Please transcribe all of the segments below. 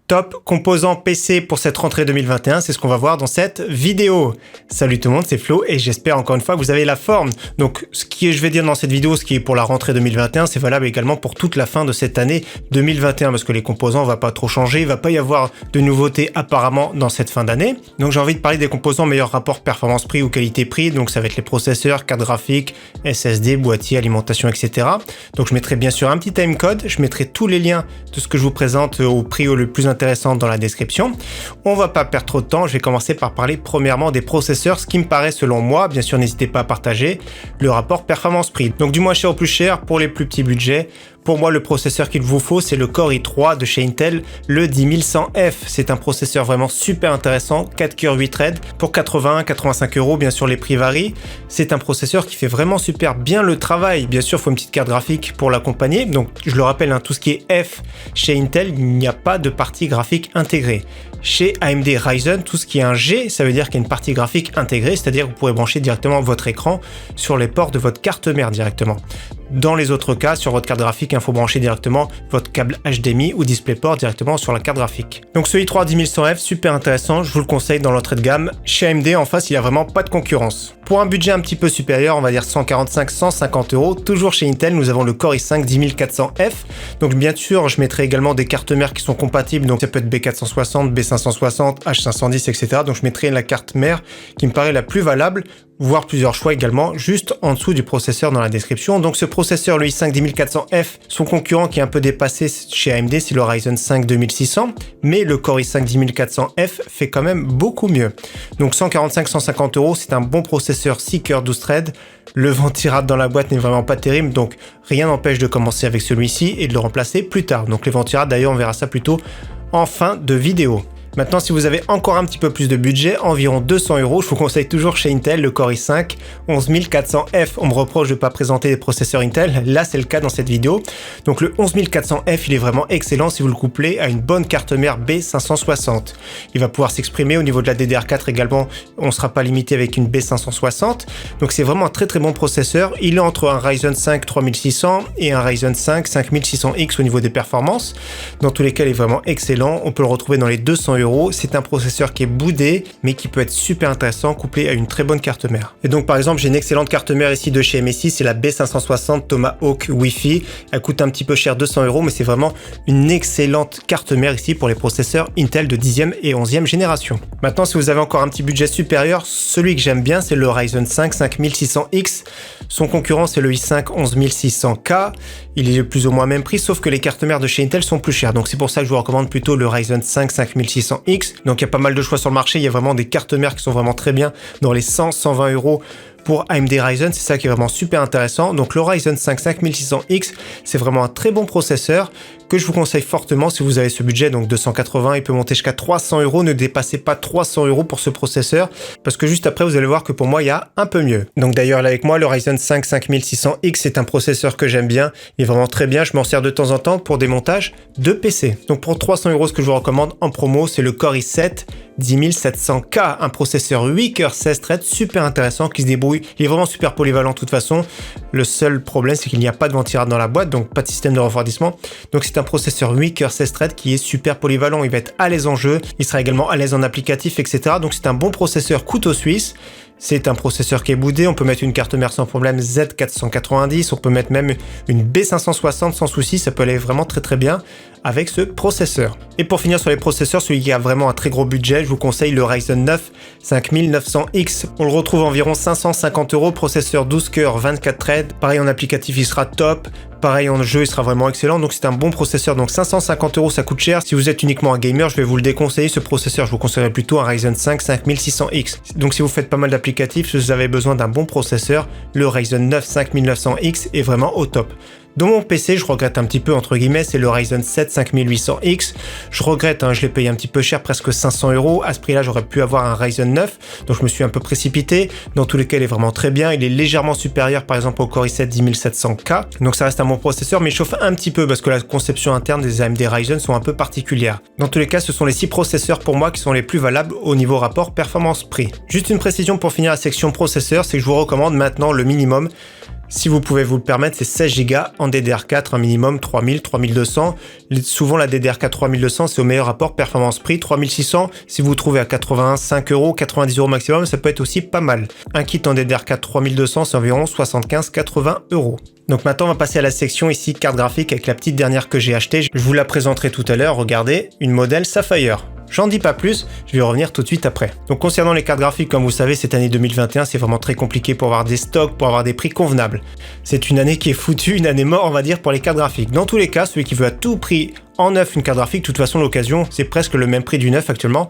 Top composants PC pour cette rentrée 2021, c'est ce qu'on va voir dans cette vidéo. Salut tout le monde, c'est Flo et j'espère encore une fois que vous avez la forme. Donc je vais dire dans cette vidéo, ce qui est pour la rentrée 2021, c'est valable également pour toute la fin de cette année 2021 parce que les composants ne vont pas trop changer, il ne va pas y avoir de nouveautés apparemment dans cette fin d'année. Donc j'ai envie de parler des composants meilleur rapport performance-prix ou qualité-prix, donc ça va être les processeurs, cartes graphiques, SSD, boîtier, alimentation, etc. Donc je mettrai bien sûr un petit timecode, je mettrai tous les liens de ce que je vous présente au prix le plus intéressant dans la description. On va pas perdre trop de temps, je vais commencer par parler premièrement des processeurs, ce qui me paraît selon moi, bien sûr n'hésitez pas à partager, le rapport performance-prix. Donc du moins cher au plus cher pour les plus petits budgets. Pour moi, le processeur qu'il vous faut, c'est le Core i3 de chez Intel, le 10100F. C'est un processeur vraiment super intéressant, 4 cœurs 8 threads, pour 80-85 €, bien sûr les prix varient. C'est un processeur qui fait vraiment super bien le travail. Bien sûr, il faut une petite carte graphique pour l'accompagner. Donc, je le rappelle, tout ce qui est F chez Intel, il n'y a pas de partie graphique intégrée. Chez AMD Ryzen, tout ce qui est un G, ça veut dire qu'il y a une partie graphique intégrée, c'est-à-dire que vous pourrez brancher directement votre écran sur les ports de votre carte mère directement. Dans les autres cas, sur votre carte graphique, il faut brancher directement votre câble HDMI ou DisplayPort directement sur la carte graphique. Donc ce i3 10100F, super intéressant, je vous le conseille dans l'entrée de gamme. Chez AMD, en face, il n'y a vraiment pas de concurrence. Pour un budget un petit peu supérieur, on va dire 145-150 €, toujours chez Intel, nous avons le Core i5 10400F. Donc bien sûr, je mettrai également des cartes mères qui sont compatibles, donc ça peut être B460, B560, H510, etc. Donc je mettrai la carte mère qui me paraît la plus valable, voire plusieurs choix également, juste en dessous du processeur dans la description. Donc ce processeur, le i5 10400F, son concurrent qui est un peu dépassé chez AMD, c'est le Ryzen 5 2600, mais le Core i5 10400F fait quand même beaucoup mieux. Donc 145-150 €, c'est un bon processeur 6 cœurs 12 threads. Le ventirad dans la boîte n'est vraiment pas terrible, donc rien n'empêche de commencer avec celui-ci et de le remplacer plus tard. Donc les ventirad, d'ailleurs, on verra ça plutôt en fin de vidéo. Maintenant, si vous avez encore un petit peu plus de budget, environ 200 €, je vous conseille toujours chez Intel le Core i5 11400F. On me reproche de ne pas présenter des processeurs Intel, là c'est le cas dans cette vidéo. Donc le 11400F, il est vraiment excellent si vous le couplez à une bonne carte mère B560. Il va pouvoir s'exprimer au niveau de la DDR4 également, on ne sera pas limité avec une B560. Donc c'est vraiment un très très bon processeur. Il est entre un Ryzen 5 3600 et un Ryzen 5 5600X au niveau des performances. Dans tous les cas, il est vraiment excellent. On peut le retrouver dans les 200 €. C'est un processeur qui est boudé, mais qui peut être super intéressant couplé à une très bonne carte mère. Et donc par exemple, j'ai une excellente carte mère ici de chez MSI, c'est la B560 Tomahawk Wi-Fi. Elle coûte un petit peu cher, 200 €, mais c'est vraiment une excellente carte mère ici pour les processeurs Intel de 10e et 11e génération. Maintenant, si vous avez encore un petit budget supérieur, celui que j'aime bien, c'est le Ryzen 5 5600X. Son concurrent, c'est le i5 11600K. Il est plus ou moins même prix, sauf que les cartes mères de chez Intel sont plus chères. Donc c'est pour ça que je vous recommande plutôt le Ryzen 5 5600X. Donc il y a pas mal de choix sur le marché. Il y a vraiment des cartes mères qui sont vraiment très bien dans les 100-120 €. Pour AMD Ryzen, c'est ça qui est vraiment super intéressant. Donc le Ryzen 5 5600X, c'est vraiment un très bon processeur que je vous conseille fortement si vous avez ce budget. Donc 280, il peut monter jusqu'à 300 €. Ne dépassez pas 300 € pour ce processeur parce que juste après, vous allez voir que pour moi, il y a un peu mieux. Donc d'ailleurs, là avec moi, le Ryzen 5 5600X, c'est un processeur que j'aime bien. Il est vraiment très bien. Je m'en sers de temps en temps pour des montages de PC. Donc pour 300 €, ce que je vous recommande en promo, c'est le Core i7 10700K, un processeur 8 cœurs 16 threads super intéressant qui se débrouille. Il est vraiment super polyvalent de toute façon. Le seul problème, c'est qu'il n'y a pas de ventirad dans la boîte, donc pas de système de refroidissement. Donc c'est un processeur 8 cœurs 16 threads qui est super polyvalent. Il va être à l'aise en jeu, il sera également à l'aise en applicatif, etc. Donc c'est un bon processeur couteau suisse. C'est un processeur qui est boudé, on peut mettre une carte mère sans problème Z490, on peut mettre même une B560 sans souci, ça peut aller vraiment très très bien avec ce processeur. Et pour finir sur les processeurs, celui qui a vraiment un très gros budget, je vous conseille le Ryzen 9 5900X. On le retrouve environ 550 €, processeur 12 cœurs 24 threads. Pareil en applicatif, il sera top. Pareil en jeu, il sera vraiment excellent. Donc c'est un bon processeur. Donc 550 €, ça coûte cher. Si vous êtes uniquement un gamer, je vais vous le déconseiller. Ce processeur, je vous conseillerais plutôt un Ryzen 5 5600X. Donc si vous faites pas mal d'applicatifs, si vous avez besoin d'un bon processeur, le Ryzen 9 5900X est vraiment au top. Dans mon PC, je regrette un petit peu, entre guillemets, c'est le Ryzen 7 5800X. Je regrette, je l'ai payé un petit peu cher, presque 500 €. À ce prix-là, j'aurais pu avoir un Ryzen 9, donc je me suis un peu précipité. Dans tous les cas, il est vraiment très bien. Il est légèrement supérieur, par exemple, au Core i7 10700K. Donc ça reste un bon processeur, mais il chauffe un petit peu parce que la conception interne des AMD Ryzen sont un peu particulières. Dans tous les cas, ce sont les 6 processeurs pour moi qui sont les plus valables au niveau rapport performance-prix. Juste une précision pour finir la section processeur, c'est que je vous recommande maintenant le minimum Si vous pouvez vous le permettre, c'est 16 Go en DDR4, un minimum 3000, 3200. Souvent la DDR4 3200, c'est au meilleur rapport performance-prix. 3600, si vous trouvez à 85 €, 90 € maximum, ça peut être aussi pas mal. Un kit en DDR4 3200, c'est environ 75-80 €. Donc maintenant, on va passer à la section ici, carte graphique, avec la petite dernière que j'ai achetée. Je vous la présenterai tout à l'heure. Regardez, une modèle Sapphire. J'en dis pas plus, je vais y revenir tout de suite après. Donc concernant les cartes graphiques, comme vous savez, cette année 2021, c'est vraiment très compliqué pour avoir des stocks, pour avoir des prix convenables. C'est une année qui est foutue, une année mort, on va dire, pour les cartes graphiques. Dans tous les cas, celui qui veut à tout prix en neuf une carte graphique, de toute façon l'occasion, c'est presque le même prix du neuf actuellement.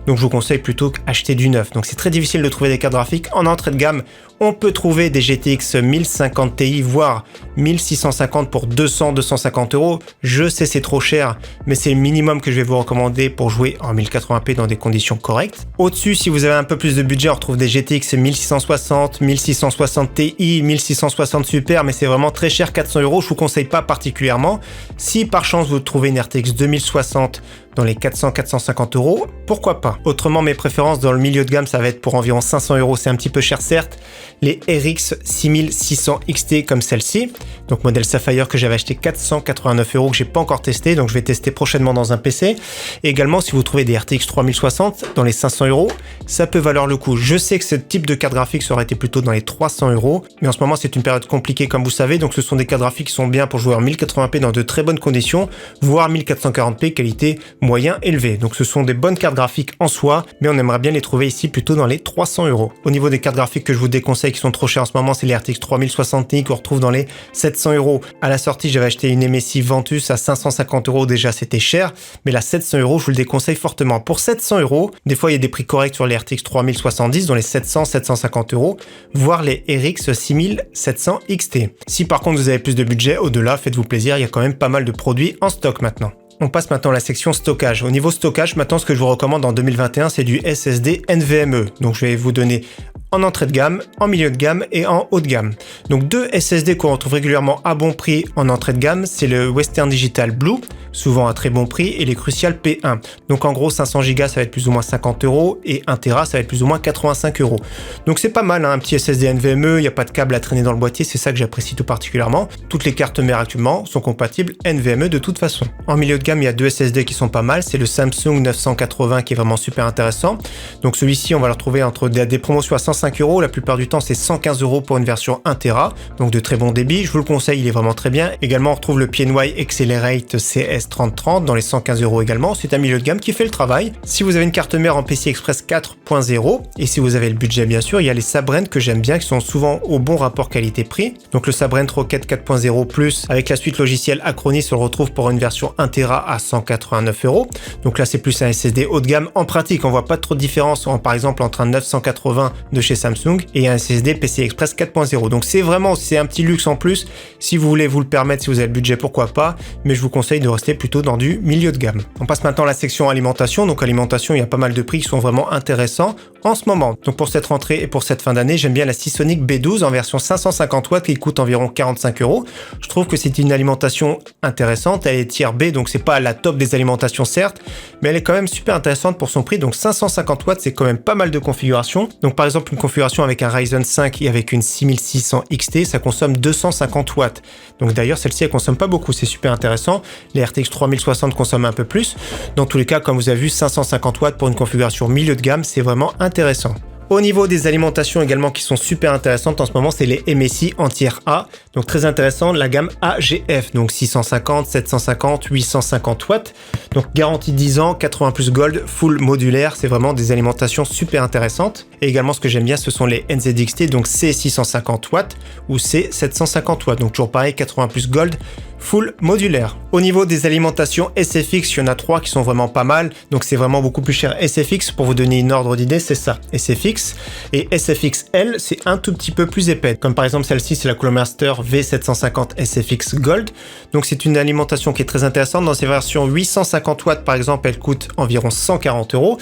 Donc je vous conseille plutôt d'acheter du neuf. Donc c'est très difficile de trouver des cartes graphiques. En entrée de gamme, on peut trouver des GTX 1050 Ti, voire 1650 pour 200-250 €. Je sais c'est trop cher, mais c'est le minimum que je vais vous recommander pour jouer en 1080p dans des conditions correctes. Au-dessus, si vous avez un peu plus de budget, on retrouve des GTX 1660, 1660 Ti, 1660 Super, mais c'est vraiment très cher, 400 €. Je vous conseille pas particulièrement. Si par chance vous trouvez une RTX 2060 dans les 400-450 €, pourquoi pas. Autrement, mes préférences dans le milieu de gamme, ça va être pour environ 500 €, c'est un petit peu cher certes, les RX 6600 XT comme celle-ci, donc modèle Sapphire que j'avais acheté 489 € que j'ai pas encore testé, donc je vais tester prochainement dans un PC. Et également, si vous trouvez des RTX 3060 dans les 500 €, ça peut valoir le coup. Je sais que ce type de carte graphique aurait été plutôt dans les 300 €, mais en ce moment, c'est une période compliquée comme vous savez, donc ce sont des cartes graphiques qui sont bien pour jouer en 1080p dans de très bonnes conditions, voire 1440p qualité moyen élevé. Donc ce sont des bonnes cartes graphiques en soi, mais on aimerait bien les trouver ici plutôt dans les 300 €. Au niveau des cartes graphiques que je vous déconseille qui sont trop chères en ce moment, c'est les RTX 3060 Ti qu'on retrouve dans les 700 €. À la sortie, j'avais acheté une MSI Ventus à 550 €, déjà c'était cher, mais la 700 €, je vous le déconseille fortement. Pour 700 €, des fois il y a des prix corrects sur les RTX 3070 dans les 700-750 €, voire les RX 6700 XT. Si par contre vous avez plus de budget, au-delà, faites-vous plaisir, il y a quand même pas mal de produits en stock maintenant. On passe maintenant à la section stockage. Au niveau stockage, maintenant ce que je vous recommande en 2021, c'est du SSD NVMe. Donc je vais vous donner en entrée de gamme, en milieu de gamme et en haut de gamme. Donc deux SSD qu'on retrouve régulièrement à bon prix en entrée de gamme, c'est le Western Digital Blue, souvent à très bon prix, et les Crucial P1. Donc en gros 500 Go ça va être plus ou moins 50 € et 1 Tera ça va être plus ou moins 85 €. Donc c'est pas mal, hein, un petit SSD NVMe, il n'y a pas de câble à traîner dans le boîtier, c'est ça que j'apprécie tout particulièrement. Toutes les cartes mères actuellement sont compatibles NVMe de toute façon. En milieu de gamme, il y a deux SSD qui sont pas mal, c'est le Samsung 980 qui est vraiment super intéressant. Donc celui-ci on va le retrouver entre des promotions à 105 €, la plupart du temps c'est 115 € pour une version 1 Tera, donc de très bon débit, je vous le conseille, il est vraiment très bien. Également on retrouve le PNY Accelerate CS3030 dans les 115 € également, c'est un milieu de gamme qui fait le travail. Si vous avez une carte mère en PCI Express 4.0 et si vous avez le budget bien sûr, il y a les Sabrent que j'aime bien qui sont souvent au bon rapport qualité-prix. Donc le Sabrent Rocket 4.0 Plus avec la suite logicielle Acronis, on le retrouve pour une version 1 Tera à 189 €. Donc là c'est plus un SSD haut de gamme. En pratique on voit pas trop de différence par exemple entre un 980 de chez Samsung et un SSD PCI Express 4.0. Donc c'est un petit luxe en plus. Si vous voulez vous le permettre, si vous avez le budget, pourquoi pas, mais je vous conseille de rester plutôt dans du milieu de gamme. On passe maintenant à la section alimentation. Donc alimentation, il y a pas mal de prix qui sont vraiment intéressants en ce moment. Donc pour cette rentrée et pour cette fin d'année, j'aime bien la Seasonic B12 en version 550 watts qui coûte environ 45 €. Je trouve que c'est une alimentation intéressante. Elle est tier B, donc c'est pas la top des alimentations certes, mais elle est quand même super intéressante pour son prix. Donc 550 watts, c'est quand même pas mal de configurations. Donc par exemple une configuration avec un Ryzen 5 et avec une 6600 XT, ça consomme 250 watts. Donc d'ailleurs celle-ci elle consomme pas beaucoup, c'est super intéressant. Les RTX 3060 consomment un peu plus. Dans tous les cas, comme vous avez vu, 550 watts pour une configuration milieu de gamme, c'est vraiment intéressant. Au niveau des alimentations également qui sont super intéressantes en ce moment, c'est les MSI en tier A. Donc très intéressant, la gamme AGF, donc 650, 750, 850 watts. Donc garantie 10 ans, 80 plus gold, full modulaire, c'est vraiment des alimentations super intéressantes. Et également ce que j'aime bien, ce sont les NZXT, donc C650 watts ou C750 watts. Donc toujours pareil, 80 plus gold, full modulaire. Au niveau des alimentations SFX, il y en a 3 qui sont vraiment pas mal. Donc c'est vraiment beaucoup plus cher. SFX, pour vous donner une ordre d'idée, c'est ça, SFX. Et SFX-L, c'est un tout petit peu plus épais. Comme par exemple celle-ci, c'est la Coolermaster V750 SFX Gold. Donc c'est une alimentation qui est très intéressante. Dans ces versions 850 watts par exemple, elle coûte environ 140 €.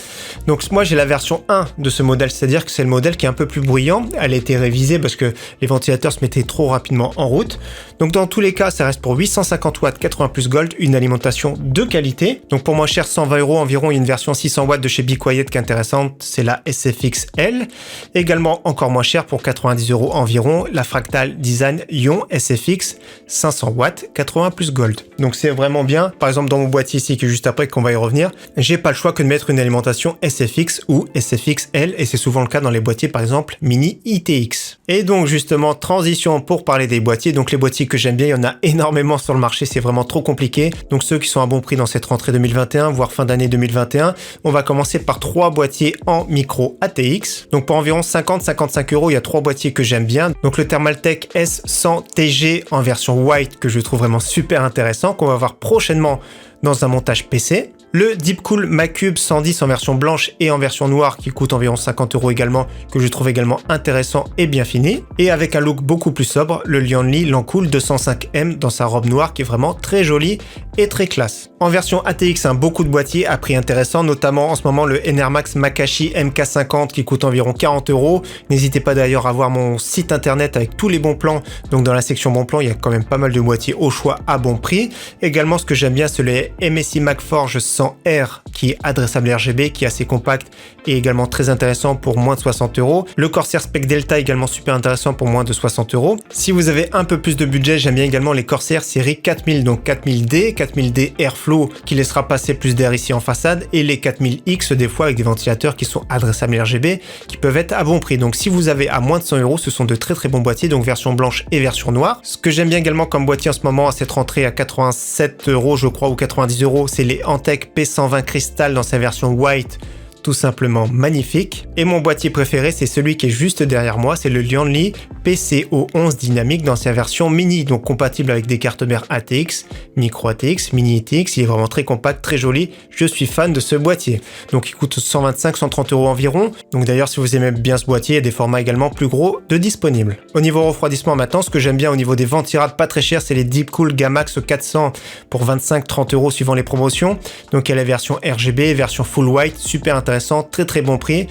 Donc moi j'ai la version 1 de ce modèle, c'est-à-dire que c'est le modèle qui est un peu plus bruyant. Elle a été révisée parce que les ventilateurs se mettaient trop rapidement en route. Donc dans tous les cas, ça reste pour 850 850 watts 80 plus Gold, une alimentation de qualité. Donc pour moins cher, 120 € environ, il y a une version 600 watts de chez Be Quiet qui est intéressante, c'est la SFX-L. Également encore moins cher pour 90 € environ, la Fractal Design Ion SFX 500 watts 80 plus Gold. Donc c'est vraiment bien. Par exemple dans mon boîtier ici qui est juste après, qu'on va y revenir, j'ai pas le choix que de mettre une alimentation SFX ou SFX-L et c'est souvent le cas dans les boîtiers par exemple Mini ITX. Et donc justement transition pour parler des boîtiers. Donc les boîtiers que j'aime bien, il y en a énormément sur le marché, c'est vraiment trop compliqué. Donc ceux qui sont à bon prix dans cette rentrée 2021 voire fin d'année 2021, on va commencer par 3 boîtiers en micro ATX. Donc pour environ 50-55 €, il y a 3 boîtiers que j'aime bien. Donc le Thermaltake S100TG en version white que je trouve vraiment super intéressant, qu'on va voir prochainement dans un montage PC. Le Deepcool Macube 110 en version blanche et en version noire qui coûte environ 50 € également, que je trouve également intéressant et bien fini. Et avec un look beaucoup plus sobre, le Lianli Lancool 205M dans sa robe noire qui est vraiment très jolie et très classe. En version ATX, beaucoup de boîtiers à prix intéressant, notamment en ce moment le Enermax Makashi MK50 qui coûte environ 40 €. N'hésitez pas d'ailleurs à voir mon site internet avec tous les bons plans. Donc dans la section bons plans, il y a quand même pas mal de boîtiers au choix à bon prix. Également, ce que j'aime bien, c'est le MSI Macforge 100R qui est adressable RGB, qui est assez compact et également très intéressant pour moins de 60 €. Le Corsair Spec Delta également super intéressant pour moins de 60 €. Si vous avez un peu plus de budget, j'aime bien également les Corsair série 4000, donc 4000D, 4000D Airflow qui laissera passer plus d'air ici en façade et les 4000X des fois avec des ventilateurs qui sont adressables RGB qui peuvent être à bon prix. Donc si vous avez à moins de 100 €, ce sont de très très bons boîtiers, donc version blanche et version noire. Ce que j'aime bien également comme boîtier en ce moment à cette rentrée à 87 € je crois ou 90 €, c'est les Antec P120 Crystal dans sa version white, tout simplement magnifique. Et mon boîtier préféré, c'est celui qui est juste derrière moi, c'est le Lianli PCO11 dynamique dans sa version mini, donc compatible avec des cartes mères ATX, micro ATX, mini ATX. Il est vraiment très compact, très joli. Je suis fan de ce boîtier. Donc il coûte 125-130 € environ. Donc d'ailleurs, si vous aimez bien ce boîtier, il y a des formats également plus gros de disponibles. Au niveau refroidissement maintenant, ce que j'aime bien au niveau des ventirades pas très chers, c'est les Deepcool Gamax 400 pour 25-30 € suivant les promotions. Donc il y a la version RGB, version full white, super intéressant, très très bon prix.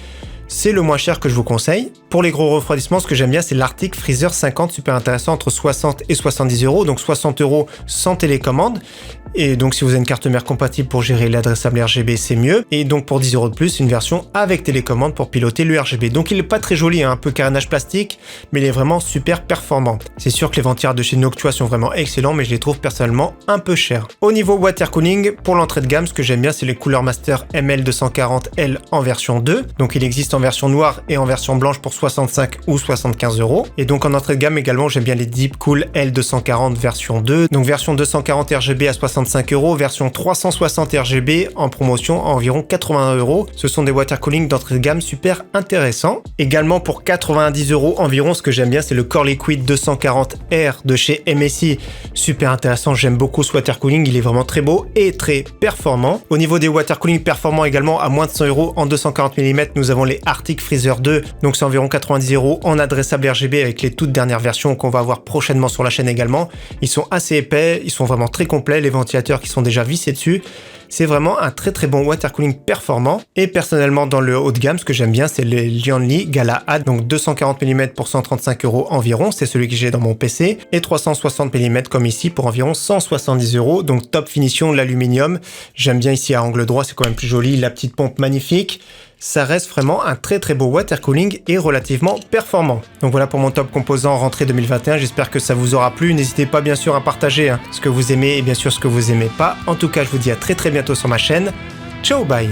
C'est le moins cher que je vous conseille. Pour les gros refroidissements, ce que j'aime bien, c'est l'Arctic Freezer 50, super intéressant, entre 60 et 70 €, donc 60 € sans télécommande. Et donc si vous avez une carte mère compatible pour gérer l'adressable RGB, c'est mieux. Et donc pour 10 € de plus, une version avec télécommande pour piloter le RGB. Donc il est pas très joli, un peu carénage plastique, mais il est vraiment super performant. C'est sûr que les ventilateurs de chez Noctua sont vraiment excellents, mais je les trouve personnellement un peu chers. Au niveau water cooling, pour l'entrée de gamme, ce que j'aime bien, c'est les Cooler Master ML240L en version 2. Donc il existe en version noire et en version blanche pour 65 ou 75 €. Et donc en entrée de gamme également, j'aime bien les Deepcool L240 version 2. Donc version 240 RGB à 65 €, version 360 RGB en promotion à environ 80 €. Ce sont des water cooling d'entrée de gamme super intéressants. Également pour 90 € environ, ce que j'aime bien, c'est le Core Liquid 240R de chez MSI. Super intéressant, j'aime beaucoup ce water cooling, il est vraiment très beau et très performant. Au niveau des water cooling performants également, à moins de 100 € en 240 mm, nous avons les Arctic Freezer 2, donc c'est environ 90 € en adressable RGB avec les toutes dernières versions qu'on va voir prochainement sur la chaîne également. Ils sont assez épais, ils sont vraiment très complets, les ventilateurs qui sont déjà vissés dessus. C'est vraiment un très très bon water cooling performant. Et personnellement dans le haut de gamme, ce que j'aime bien, c'est le Lianli Galahad, donc 240 mm pour 135 € environ, c'est celui que j'ai dans mon PC, et 360 mm comme ici pour environ 170 €, donc top finition, l'aluminium. J'aime bien ici à angle droit, c'est quand même plus joli, la petite pompe magnifique. Ça reste vraiment un très très beau water cooling et relativement performant. Donc voilà pour mon top composant rentrée 2021, j'espère que ça vous aura plu. N'hésitez pas bien sûr à partager ce que vous aimez et bien sûr ce que vous aimez pas. En tout cas, je vous dis à très très bientôt sur ma chaîne. Ciao, bye!